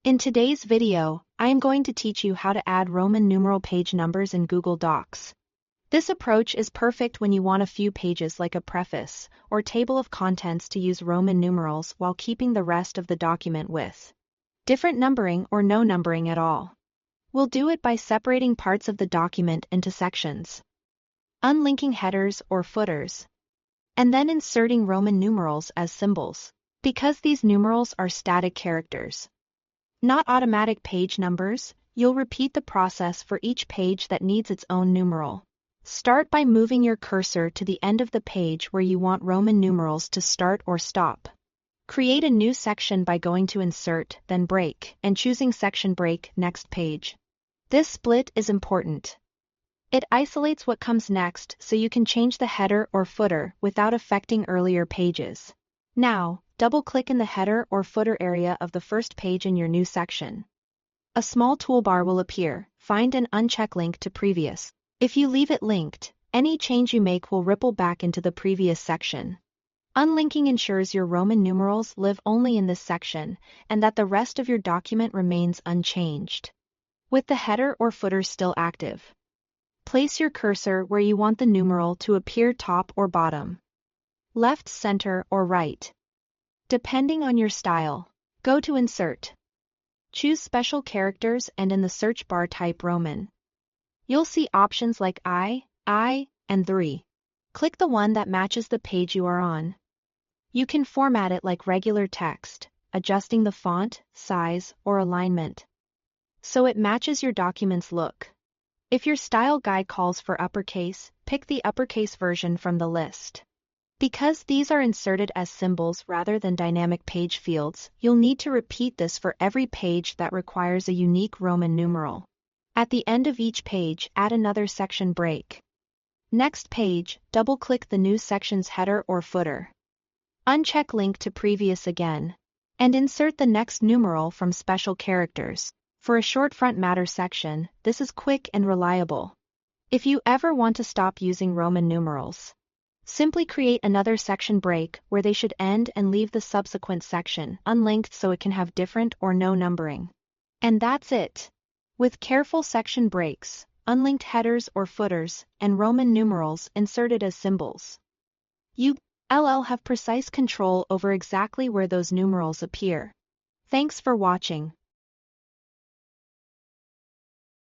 In today's video, I am going to teach you how to add Roman numeral page numbers in Google Docs. This approach is perfect when you want a few pages like a preface or table of contents to use Roman numerals while keeping the rest of the document with different numbering or no numbering at all. We'll do it by separating parts of the document into sections, unlinking headers or footers, and then inserting Roman numerals as symbols, because these numerals are static characters, not automatic page numbers. You'll repeat the process for each page that needs its own numeral. Start by moving your cursor to the end of the page where you want Roman numerals to start or stop. Create a new section by going to Insert, then Break, and choosing Section Break, Next Page. This split is important. It isolates what comes next so you can change the header or footer without affecting earlier pages. Now, double-click in the header or footer area of the first page in your new section. A small toolbar will appear. Find and uncheck Link to Previous. If you leave it linked, any change you make will ripple back into the previous section. Unlinking ensures your Roman numerals live only in this section and that the rest of your document remains unchanged. With the header or footer still active, place your cursor where you want the numeral to appear, top or bottom, left, center, or right, depending on your style. Go to Insert. Choose Special Characters and in the search bar type Roman. You'll see options like I, and 3. Click the one that matches the page you are on. You can format it like regular text, adjusting the font, size, or alignment, so it matches your document's look. If your style guide calls for uppercase, pick the uppercase version from the list. Because these are inserted as symbols rather than dynamic page fields, you'll need to repeat this for every page that requires a unique Roman numeral. At the end of each page, add another section break. Next page, double-click the new section's header or footer. Uncheck Link to Previous again, and insert the next numeral from Special Characters. For a short front matter section, this is quick and reliable. If you ever want to stop using Roman numerals, simply create another section break where they should end and leave the subsequent section unlinked so it can have different or no numbering. And that's it. With careful section breaks, unlinked headers or footers, and Roman numerals inserted as symbols, you'll have precise control over exactly where those numerals appear. Thanks for watching.